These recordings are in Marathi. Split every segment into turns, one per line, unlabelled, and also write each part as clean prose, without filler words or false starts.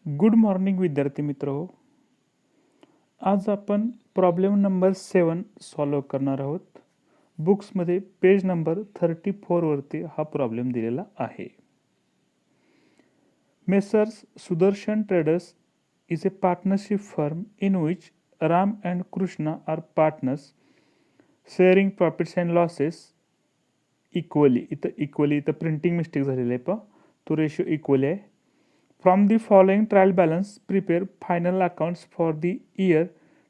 गुड मॉर्निंग विद्यार्थी मित्र हो. आज आपण प्रॉब्लेम नंबर 7 सॉल्व करणार आहोत. बुक्समध्ये पेज नंबर 34 वरती हा प्रॉब्लेम दिलेला आहे. Messrs Sudarshan Traders is a partnership firm in which Ram and Krishna are partners sharing profits and losses equally. इथं प्रिंटिंग मिस्टेक झालेली आहे पहा, तो रेशो इक्वली आहे. From the following trial balance, prepare final accounts for the year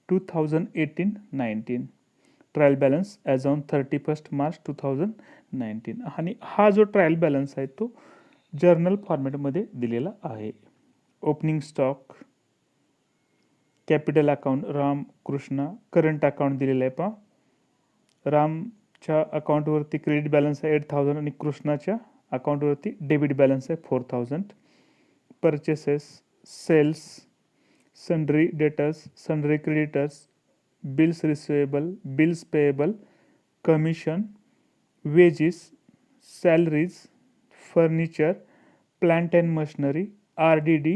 2018-19. Trial balance as on 31 March 2019. आणि हा जो ट्रायल बॅलन्स आहे तो जर्नल फॉर्मॅटमध्ये दिलेला आहे. Opening stock, capital account Ram Krishna, current account दिलेलं आहे पहा. रामच्या अकाउंटवरती क्रेडिट बॅलन्स आहे 8,000 आणि कृष्णाच्या अकाउंटवरती डेबिट बॅलन्स आहे 4,000. Purchases, sales, sundry debtors, sundry creditors, bills receivable, bills payable, commission, wages, salaries, furniture, plant and machinery, RDD,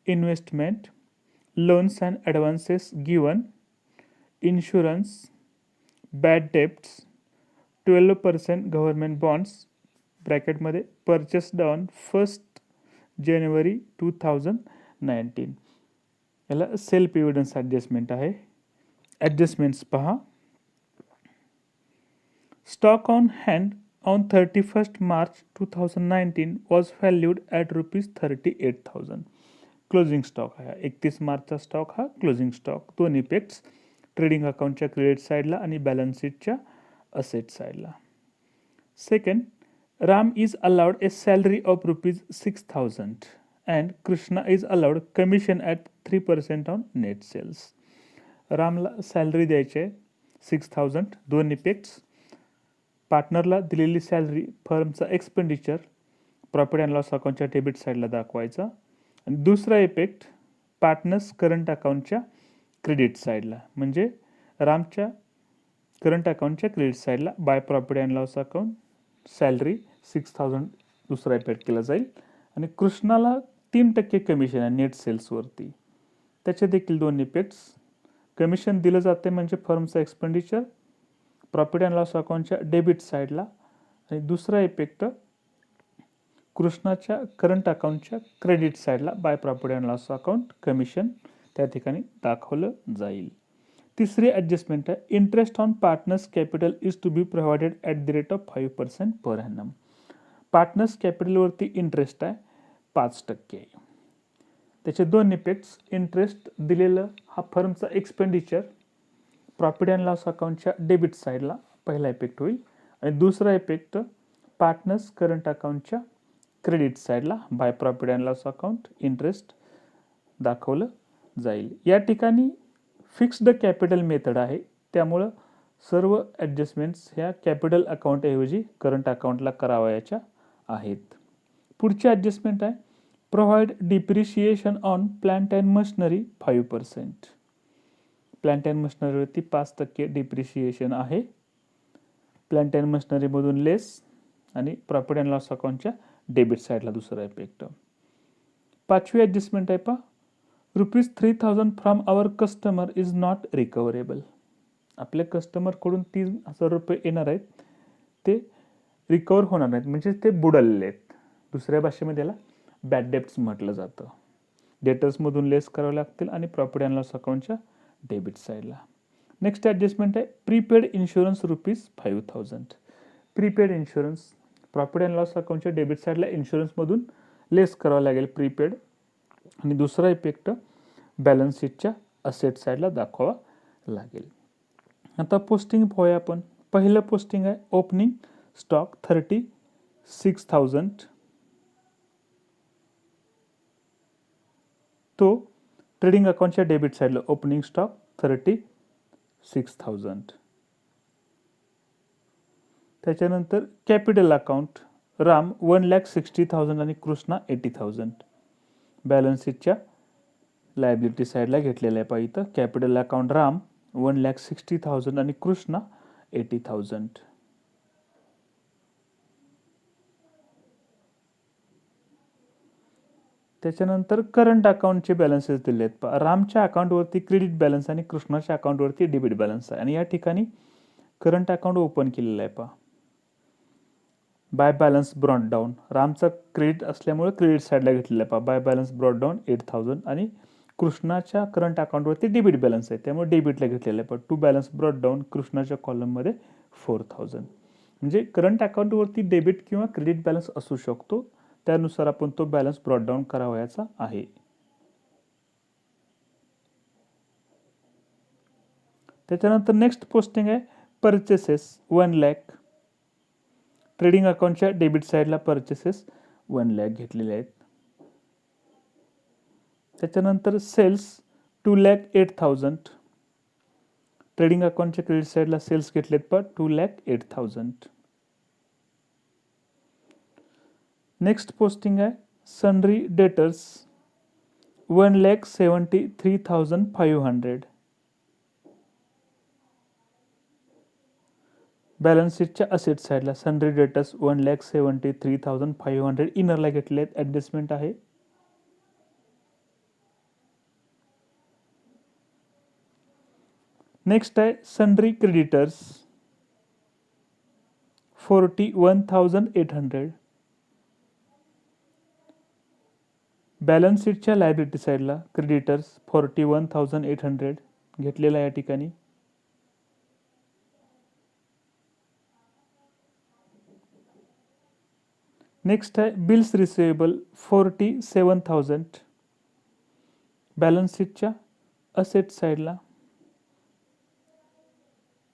investment, loans and advances given, insurance, bad debts, 12% government bonds ब्रॅकेटमध्ये पर्चेस्ड ऑन 1 जानेवारी 2019. याला सेल्फ एव्हिडन्स ॲडजस्टमेंट आहे. ॲडजस्टमेंट्स पहा. Stock on hand on 31 March 2019 was valued at ₹38,000. Closing stock आहे. 31 मार्चचा स्टॉक हा क्लोजिंग स्टॉक. दोन इफेक्ट्स ट्रेडिंग अकाउंटच्या क्रेडिट साईडला आणि बॅलन्स शीटच्या असेट साईडला. Second, Ram is allowed a salary of ₹6,000 and Krishna is allowed commission at 3% on net sales. रामला सॅलरी द्यायची आहे 6,000. दोन इफेक्ट्स. पार्टनरला दिलेली सॅलरी फर्मचा एक्सपेंडिचर प्रॉफिट अँड लॉस अकाउंटच्या डेबिट साईडला दाखवायचा. आणि दुसरा इफेक्ट पार्टनर्स करंट अकाउंटच्या क्रेडिट साईडला, म्हणजे रामच्या करंट अकाउंटच्या क्रेडिट साईडला by profit and loss account salary 6,000 दुसरा इफेक्ट केला जाईल. आणि कृष्णाला 3% कमिशन आहे नेट सेल्सवरती, त्याचे देखील दोन इफेक्ट्स. कमिशन दिलं जाते म्हणजे फर्मचा एक्सपेंडिचर प्रॉफिट अँड लॉस अकाउंटच्या डेबिट साईडला. आणि दुसरा इफेक्ट कृष्णाच्या करंट अकाउंटच्या क्रेडिट साईडला by profit and loss account commission त्या ठिकाणी दाखवलं जाईल. तिसरी ॲडजस्टमेंट आहे interest on partners capital is to be provided at the rate of 5% per annum. Partners कॅपिटलवरती इंटरेस्ट आहे 5%. त्याचे दोन इफेक्ट्स. इंटरेस्ट दिलेलं हा फर्मचा एक्सपेंडिचर प्रॉफिट अँड लॉस अकाउंटच्या डेबिट साईडला पहिला इफेक्ट होईल. आणि दुसरा इफेक्ट पार्टनर्स करंट अकाउंटच्या क्रेडिट साईडला by profit and loss account interest दाखवलं जाईल. या ठिकाणी फिक्स्ड कॅपिटल मेथड आहे, त्यामुळं सर्व ॲडजस्टमेंट्स ह्या कॅपिटल अकाउंटऐवजी करंट अकाउंटला करावयाच्या आहेत. पुढची ॲडजस्टमेंट आहे provide depreciation on plant and machinery 5%. Plant and मशिनरीवरती 5% डिप्रिशिएशन आहे. प्लांट अँड मशिनरीमधून लेस आणि प्रॉफिट अँड लॉस अकाउंटच्या डेबिट साईडला दुसरा इफेक्ट. पाचवी ॲडजस्टमेंट आहे पहा ₹3,000 from our customer is not recoverable. आपल्या कस्टमरकडून ₹3,000 येणार आहेत, ते रिकवर होणार नाहीत, म्हणजे ते बुडलेले आहेत. दुसऱ्या भाषेमध्ये याला बॅड डेब्ट्स म्हटलं जातं. डेटर्समधून लेस करावे लागतील आणि प्रॉफिट अँड लॉस अकाउंटच्या डेबिट साईडला. नेक्स्ट ॲडजस्टमेंट आहे prepaid insurance ₹5,000. Prepaid insurance profit and loss अकाउंटच्या डेबिट साईडला इन्शुरन्समधून लेस करावं लागेल प्रीपेड. आणि दुसरा इफेक्ट बॅलन्स शीटच्या असेट साईडला दाखवावा लागेल. आता पोस्टिंग पाहूया आपण. पहिलं पोस्टिंग आहे ओपनिंग स्टॉक 36,000. तो ट्रेडिंग अकाउंटच्या डेबिट साईडला ओपनिंग स्टॉक 36,000. त्याच्यानंतर कॅपिटल अकाउंट राम 1,60,000 आणि कृष्णा 80,000. बॅलन्स शीटच्या लायबिलिटी साईडला घेतलेलं आहे पाहिजे. कॅपिटल अकाउंट राम 1,60,000 आणि कृष्णा 80,000. त्याच्यानंतर करंट अकाउंटचे बॅलन्सेस दिले आहेत पहा. रामच्या अकाउंटवरती क्रेडिट बॅलन्स आणि कृष्णाच्या अकाउंटवरती डेबिट बॅलन्स आहे आणि या ठिकाणी करंट अकाउंट ओपन केलेलं आहे पहा. बाय बॅलन्स ब्रॉट डाऊन, रामचा क्रेडिट असल्यामुळे क्रेडिट साईडला घेतलेला आहे पहा. बाय बॅलन्स ब्रॉट डाऊन 8000 आणि कृष्णाच्या करंट अकाउंटवरती डेबिट बॅलन्स आहे त्यामुळे डेबिटला घेतलेलं आहे. पण टू बॅलन्स ब्रॉट डाऊन कृष्णाच्या कॉलममध्ये 4000. म्हणजे करंट अकाउंटवरती डेबिट किंवा क्रेडिट बॅलन्स असू शकतो, त्यानुसार आपण तो बॅलन्स ब्रॉट डाऊन करावयाचा आहे. त्याच्यानंतर नेक्स्ट पोस्टिंग आहे परचेसेस 1 लाख. ट्रेडिंग अकाउंटच्या डेबिट साईडला परचेसेस 1 लाख घेतलेले आहेत. त्याच्यानंतर सेल्स 2,08,000. ट्रेडिंग अकाउंटच्या क्रेडिट साईडला सेल्स घेतलेत पण 2,08,000. नेक्स्ट पोस्टिंग आहे सनरी डेटर्स 1,73,500. बॅलन्स शीटच्या असेट साईडला सनरी डेटर्स 1,73,500 इनरला घेतले आहेत, ॲडजस्टमेंट आहे. नेक्स्ट आहे सनरी क्रेडिटर्स 41,800. बॅलन्स शीटच्या लायबिलिटी साईडला क्रेडिटर्स 41,800 घेतलेला या ठिकाणी. नेक्स्ट आहे बिल्स रिसिवेबल 47,000. बॅलन्स शीटच्या असेट साईडला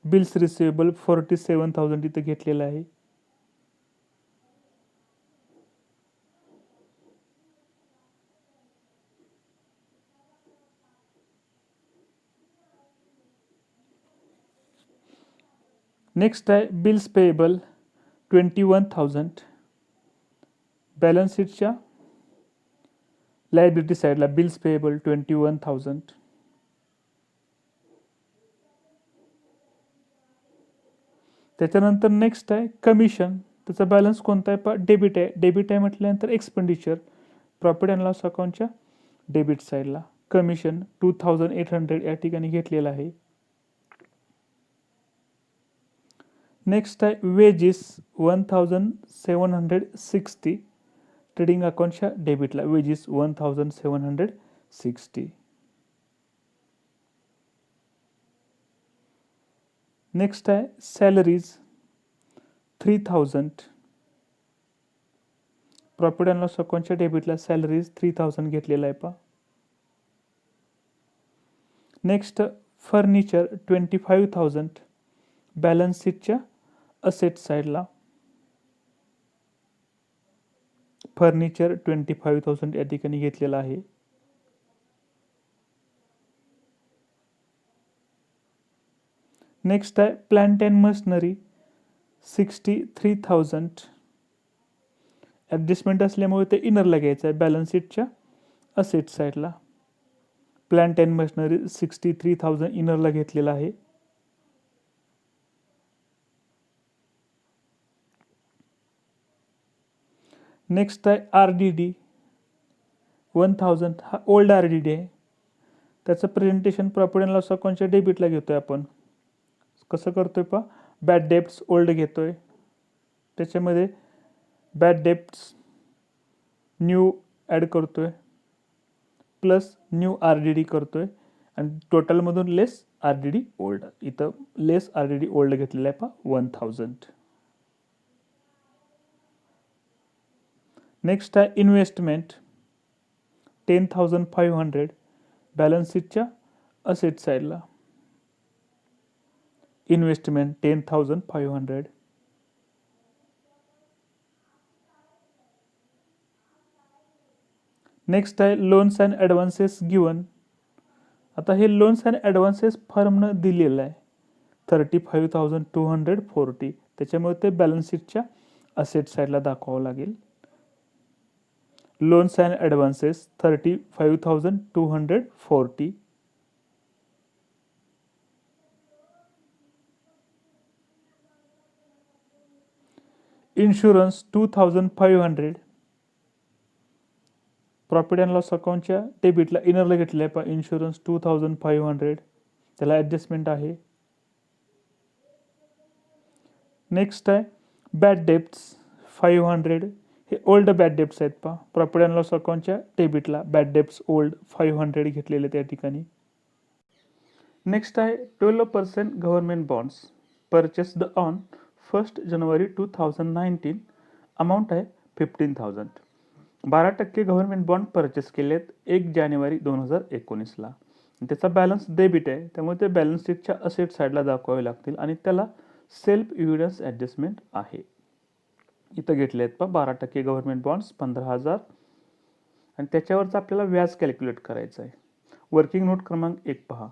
बिल्स रिसिवेबल 47,000 इथं घेतलेलं आहे. नेक्स्ट आहे बिल्स पेएबल 21,000. बॅलन्स शीटच्या लायबिलिटी साईडला बिल्स पेएबल 21,000. त्याच्यानंतर नेक्स्ट आहे कमिशन. त्याचा बॅलन्स कोणता आहे पहा, डेबिट आहे. डेबिट आहे म्हटल्यानंतर एक्सपेंडिचर प्रॉफिट अँड लॉस अकाउंटच्या डेबिट साईडला कमिशन 2,800 या ठिकाणी घेतलेलं आहे. नेक्स्ट आहे वेजेस 1,760. ट्रेडिंग अकाउंटच्या डेबिटला वेजेस 1,760. नेक्स्ट आहे सॅलरीज 3,000. प्रॉफिट अँड लॉस अकाउंटच्या डेबिटला सॅलरीज 3,000 घेतलेला आहे पहा. Next furniture 25,000. बॅलन्स शीटच्या असेट साईडला फर्निचर 25,000 या ठिकाणी घेतलेला आहे. नेक्स्ट आहे प्लांट अँड मशिनरी 63,000. ॲडजस्टमेंट असल्यामुळे ते इनरला घ्यायचं आहे. बॅलन्स शीटच्या असेट साईडला प्लांट अँड मशिनरी 63,000 इनरला घेतलेला आहे. नेक्स्ट आहे RDD 1,000. हा ओल्ड RDD आहे. त्याचं प्रेझेंटेशन प्रॉफिट अँड लॉस अकाउंटच्या डेबिटला घेतोय आपण. कसं करतोय पहा, बॅड डेप्ट्स ओल्ड घेतोय, त्याच्यामध्ये बॅड डेप्ट्स न्यू ॲड करतोय प्लस न्यू RDD करतोय आणि टोटलमधून लेस RDD ओल्ड. इथं लेस RDD ओल्ड घेतलेलं आहे पहा 1,000. नेक्स्ट आहे इन्व्हेस्टमेंट 10,500. बॅलन्स शीटच्या असेट साईडला इन्व्हेस्टमेंट 10,500. नेक्स्ट आहे लोन्स अँड ॲडव्हान्सेस गिवन. आता हे लोन्स अँड ॲडव्हान्सेस फर्मनं दिलेलं आहे 35,240. त्याच्यामुळे ते बॅलन्स शीटच्या असेट साईडला दाखवावं लागेल. Loans and advances 35,240. Insurance 2,500. Profit and loss अकाउंटच्या डेबिटला इनरला घेतलेलं आहे पहा इन्शुरन्स 2500, त्याला ॲडजस्टमेंट आहे. नेक्स्ट आहे बॅड डेब्ट्स 500, हे ओल्ड बॅड डेब्ट्स आहेत पहा. प्रॉफिट अँड लॉस अकाउंटच्या डेबिटला बॅड डेब्ट्स ओल्ड 500 घेतलेले त्या ठिकाणी. नेक्स्ट आहे 12% गव्हर्नमेंट बॉन्ड्स परचेस्ड ऑन 1 जानेवारी 2019, अमाऊंट आहे 15,000. 12% गव्हर्नमेंट बॉन्ड परचेस केलेत 1 जानेवारी 2019ला. त्याचा बॅलन्स डेबिट आहे, त्यामुळे ते बॅलन्स शीटच्या असेट साईडला दाखवावे लागतील आणि त्याला सेल्फ इव्हिडन्स ॲडजस्टमेंट आहे. इथं घेतले आहेत पहा 12% गव्हर्नमेंट बॉन्ड्स 15,000 आणि त्याच्यावरचं आपल्याला व्याज कॅल्क्युलेट करायचं आहे. वर्किंग नोट क्रमांक 1 पहा.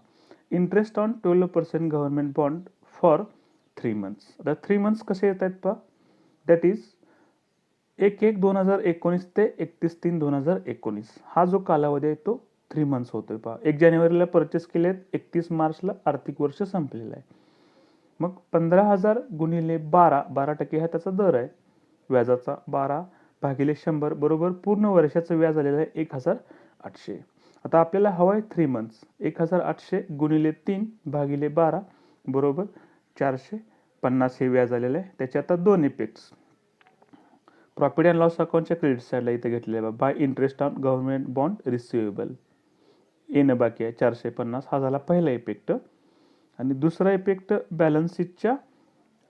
Interest on 12% government bond for 3 months. आता 3 months कसे येत आहेत पहा. दॅट इज 1/1/2019 ते 31/3/2019 हा जो कालावधी आहे तो 3 months होतोय पहा. 1 जानेवारीला परचेस केलेत, 31 मार्चला आर्थिक वर्ष संपलेलं आहे. मग 15,000 गुणिले 12% हा त्याचा दर आहे व्याजाचा. 12/100 बरोबर पूर्ण वर्षाचं व्याज आलेलं आहे 1,800. आता आपल्याला हवं आहे 3 months. 1,800 गुणिले 3/12 बरोबर 450 हे व्याज आलेलं आहे. त्याचे आता 2 इफेक्ट्स. प्रॉफिट अँड लॉस अकाउंटच्या क्रेडिट साईडला इथे घेतलेलं आहे by interest on government bond receivable येणं बाकी आहे 450, हा झाला पहिला इफेक्ट. आणि दुसरा इफेक्ट बॅलन्स शीटच्या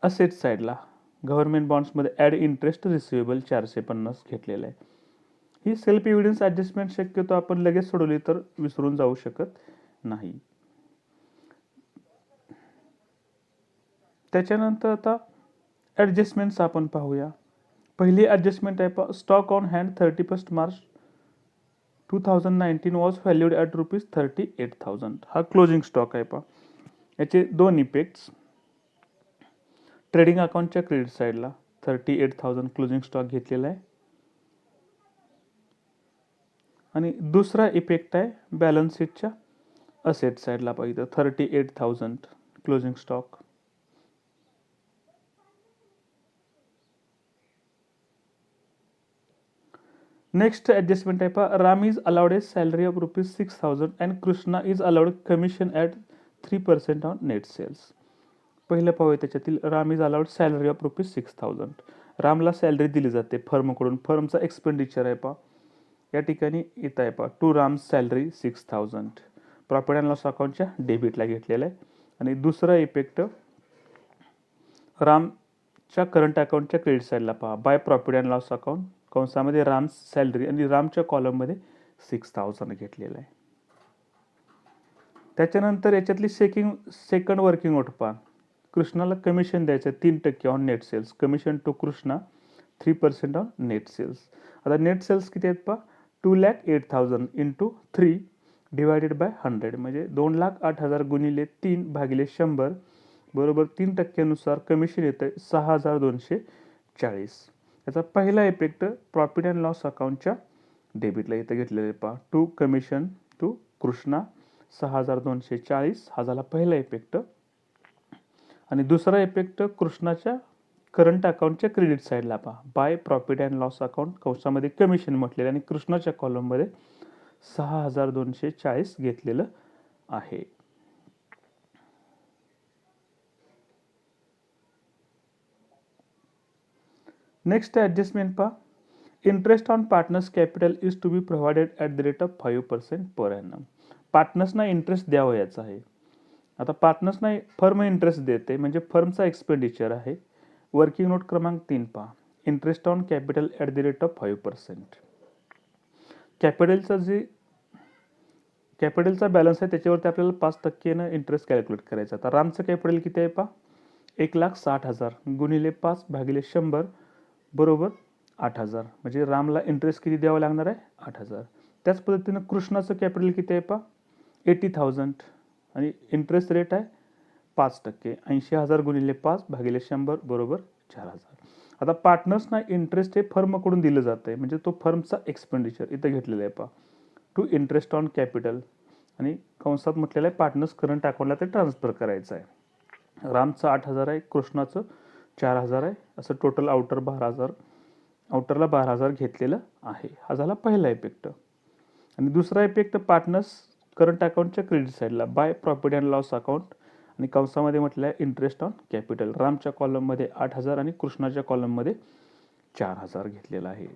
असेट साईडला गव्हर्नमेंट बॉन्ड्समध्ये ॲड इंटरेस्ट रिसिवेबल 450 घेतलेलं आहे. ही सेल्फ इव्हिडन्स ॲडजस्टमेंट शक्यतो आपण लगेच सोडवली तर विसरून जाऊ शकत नाही. त्याच्यानंतर आता ॲडजस्टमेंट्स आपण पाहूया. पहिली ॲडजस्टमेंट आहे पहा. Stock on hand 31 March 2019 was valued at ₹38,000. हा क्लोजिंग स्टॉक आहे पहा. याचे 2 इफेक्ट्स. ट्रेडिंग अकाउंटच्या क्रेडिट साईडला 38,000 क्लोजिंग स्टॉक घेतलेला आहे. आणि दुसरा इफेक्ट आहे बॅलन्स शीटच्या असेट साईडला पाहिजे 38,000 क्लोजिंग स्टॉक. नेक्स्ट ॲडजस्टमेंट आहे पहा. Ram is allowed a salary of ₹6,000 and Krishna is allowed commission at 3% on net sales. पहिलं पाहूया त्याच्यातील. Ram is allowed salary of ₹6,000. रामला सॅलरी दिली जाते फर्मकडून. फर्मचा एक्सपेंडिचर आहे पहा या ठिकाणी येत आहे पहा. To Ram's salary 6,000 profit and loss अकाउंटच्या डेबिटला घेतलेलं आहे. आणि दुसरा इफेक्ट रामच्या करंट अकाउंटच्या क्रेडिट साईडला पहा. By profit and loss account कंसामध्ये राम्स सॅलरी आणि रामच्या कॉलममध्ये 6,000 घेतलेलं आहे. त्याच्यानंतर याच्यातली सेकंड वर्किंग नोट पहा. कृष्णाला कमिशन द्यायचं आहे 3% on net sales. Commission to Krishna 3% on net sales. आता नेट सेल्स किती आहेत पहा. 2,08,000 इंटू 3 डिवायडेड बाय 100 म्हणजे 2,08,000 गुणिले 3/100 बरोबर 3% नुसार कमिशन येतं 6,240. याचा पहिला इफेक्ट प्रॉफिट अँड लॉस अकाउंटच्या डेबिटला इथं घेतलेलं आहे पहा. टू कमिशन टू कृष्णा 6,240 हा झाला पहिला इफेक्ट. आणि दुसरा इफेक्ट कृष्णाच्या करंट अकाउंटच्या क्रेडिट साईडला पहा. By profit and loss account कंसामध्ये कमिशन म्हटलेलं आणि कृष्णाच्या कॉलममध्ये 6,240 घेतलेलं आहे. नेक्स्ट ॲडजस्टमेंट पहा. Interest on partners capital is to be provided at the rate of 5% per annum. पार्टनर्सना इंटरेस्ट द्यावं याचा आहे. आता पार्टनर्सना फर्म इंटरेस्ट देते म्हणजे फर्मचा एक्सपेंडिचर आहे. वर्किंग नोट क्रमांक 3 पहा. Interest on capital at the rate of 5%. कॅपिटलचा बॅलन्स आहे त्याच्यावरती आपल्याला 5% इंटरेस्ट कॅल्क्युलेट करायचा. आता रामचं कॅपिटल किती आहे पहा. 1,60,000 गुणिले 5/100 बरोबर 8,000 म्हणजे रामला इंटरेस्ट किती द्यावं लागणार आहे 8,000. त्याच पद्धतीनं कृष्णाचं कॅपिटल किती आहे पहा 80,000 आणि इंटरेस्ट रेट आहे 5%. 80,000 गुणिले 5/100 बरोबर 4,000. आता पार्टनर्सना इंटरेस्ट हे फर्मकडून दिलं जातं आहे म्हणजे तो फर्मचा एक्सपेंडिचर इथं घेतलेला आहे पहा. टू इंटरेस्ट ऑन कॅपिटल आणि कंसात म्हटलेलं आहे पार्टनर्स करंट अकाउंटला ते ट्रान्सफर करायचं आहे. रामचं 8,000 आहे, कृष्णाचं 4,000 आहे, असं टोटल आउटरला 12,000 घेतलेलं आहे. हा झाला पहिला इफेक्ट. आणि दुसरा इफेक्ट पार्टनर्स करंट अकाउंटच्या क्रेडिट साईडला by profit and loss account आणि कंसामध्ये म्हटलं आहे इंटरेस्ट ऑन कॅपिटल. रामच्या कॉलममध्ये 8,000 आणि कृष्णाच्या कॉलममध्ये 4,000 घेतलेला आहे.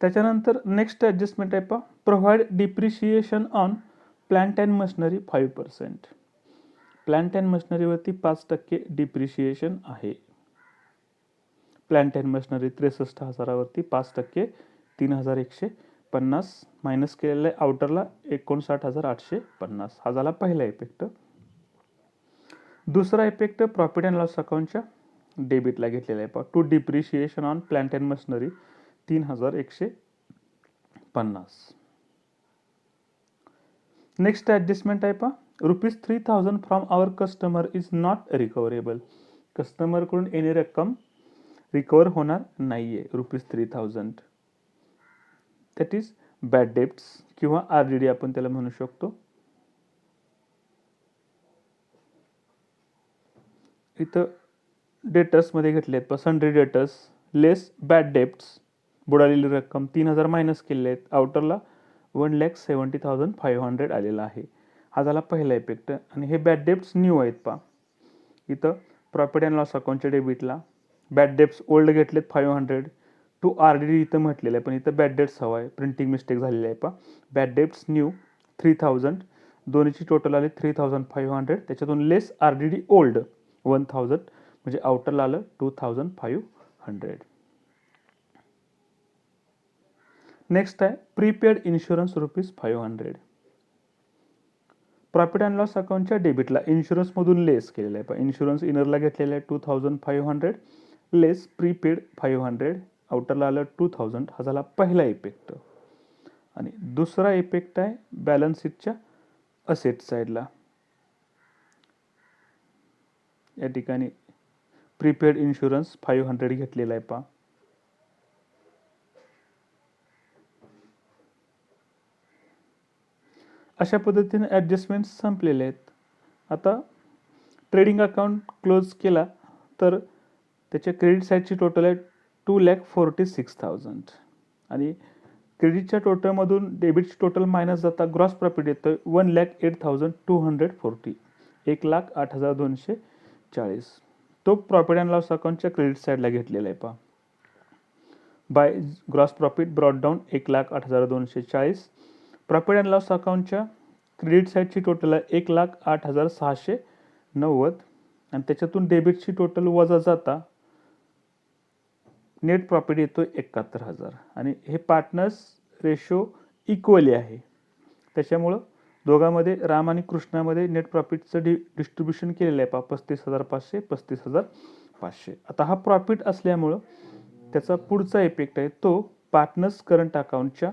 त्याच्यानंतर नेक्स्ट ॲडजस्टमेंट आहे पहा, provide depreciation on plant and machinery 5%. Plant and मशिनरीवरती 5% डिप्रिशिएशन आहे. प्लांट अँड मशिनरी 63,000वरती 5% 3,150 मायनस केलेलं आहे आउटरला 59,850. हा झाला पहिला इफेक्ट. दुसरा इफेक्ट प्रॉफिट अँड लॉस अकाउंटच्या डेबिटला घेतलेला आहे पहा, to depreciation on plant and machinery 3,150. Next adjustment आहे पहा, ₹3,000 from our customer is not recoverable. कस्टमरकडून येणे रक्कम रिकवर होणार नाहीये. ₹3,000 दॅट इज बॅड डेब्ट्स किंवा RDD आपण त्याला म्हणू शकतो. इथं डेटर्समध्ये घेतले आहेत सन्ड्री डेटर्स लेस बॅड डेब्ट्स, बुडालेली रक्कम 3,000 मायनस केले आहेत. आउटरला 1,70,500 आलेला आहे. हा झाला पहिला इफेक्ट. आणि हे बॅड डेब्ट्स न्यू आहेत पहा. इथं प्रॉफिट अँड लॉस अकाउंटच्या डेबिटला बॅड डेब्ट्स ओल्ड घेतलेत 500 टू RDD इथं म्हटलेलं आहे, पण इथं बॅड डेब्ट्स हवा आहे, प्रिंटिंग मिस्टेक झालेली आहे पहा. बॅड डेब्ट्स न्यू 3,000, दोन्हीची टोटल आले 3,500, त्याच्यातून लेस RDD ओल्ड 1,000 म्हणजे आउटरला आलं 2,500. नेक्स्ट आहे prepaid insurance ₹500. Profit and loss अकाउंटच्या डेबिटला इन्शुरन्समधून लेस केलेलं आहे. पण इन्शुरन्स इनरला घेतलेलं आहे 2,500 लेस प्रीपेड 500, आउटरला आलं 2,000. हा झाला पहिला इफेक्ट. आणि दुसरा इफेक्ट आहे बॅलन्स शीटच्या असेट साईडला. या ठिकाणी प्रीपेड इन्शुरन्स 500 घेतलेला आहे पहा. अशा पद्धतीने ॲडजस्टमेंट संपलेले आहेत. आता ट्रेडिंग अकाउंट क्लोज केला तर त्याच्या क्रेडिट साईडची टोटल आहे 2,46,000 आणि क्रेडिटच्या टोटलमधून डेबिटची टोटल मायनस जाता ग्रॉस प्रॉफिट येतं 1,08,240, 1,08,240. तो प्रॉफिट अँड लॉस अकाउंटच्या क्रेडिट साईडला घेतलेला आहे पहा. By gross profit brought down 1,08,240. Profit and loss अकाउंटच्या क्रेडिट साईडची टोटल आहे 1,08,690 आणि त्याच्यातून डेबिटची टोटल वजा जाता नेट प्रॉफिट येतो 71,000 आणि हे पार्टनर्स रेशो इक्वली आहे. त्याच्यामुळं दोघांमध्ये राम आणि कृष्णामध्ये नेट प्रॉफिटचं डिस्ट्रीब्युशन केलेलं आहे पहा 35,500 35,500. आता हा प्रॉफिट असल्यामुळं त्याचा पुढचा इफेक्ट आहे तो पार्टनर्स करंट अकाउंटच्या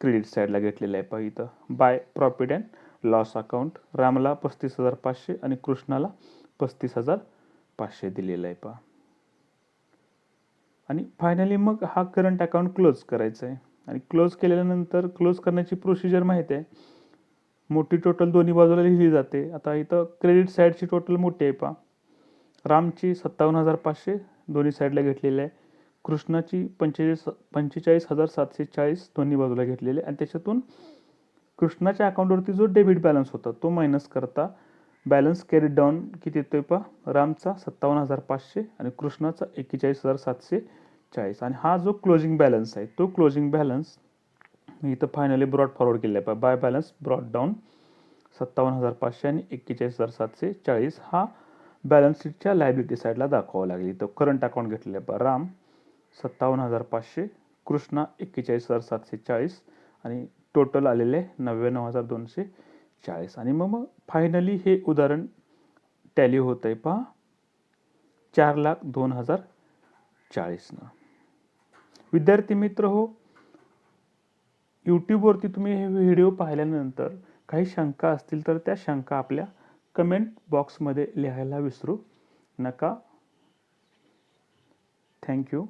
क्रेडिट साईडला घेतलेला आहे पहा. इथं bye profit and loss account रामला 35,500 आणि कृष्णाला 35,500 दिलेला आहे पहा. आणि फायनली मग हा करंट अकाउंट क्लोज करायचा आहे. आणि क्लोज केल्यानंतर क्लोज करण्याची प्रोसिजर माहिती आहे. मोठी टोटल दोन्ही बाजूला लिहिली जाते. आता इथं क्रेडिट साईडची टोटल मोठी आहे पहा. रामची 57,500 दोन्ही साईडला घेतलेली आहे. कृष्णाची 45,740 दोन्ही बाजूला घेतलेले आणि त्याच्यातून कृष्णाच्या अकाउंटवरती जो डेबिट बॅलन्स होता तो मायनस करता बॅलन्स कॅरी डाऊन किती येतोय पहा. रामचा 57,500 आणि कृष्णाचा 41,740 आणि हा जो क्लोजिंग बॅलन्स आहे तो क्लोजिंग बॅलन्स मी इथं फायनली ब्रॉड फॉरवर्ड केलेला आहे पहा. बाय बॅलन्स ब्रॉड डाऊन 57,500 आणि 41,740 हा बॅलन्स शीटच्या लायबिलिटी साईडला दाखवावं लागेल. इथं करंट अकाउंट घेतलेलं आहे पहा. राम 57,500, कृष्णा 41,740 आणि टोटल आलेले 99,240. आणि मग फायनली हे उदाहरण टॅली होत आहे पहा 4,02,040. विद्यार्थी मित्र हो, यूट्यूबवरती तुम्ही हे व्हिडिओ पाहिल्यानंतर काही शंका असतील तर त्या शंका आपल्या कमेंट बॉक्समध्ये लिहायला विसरू नका. थँक्यू.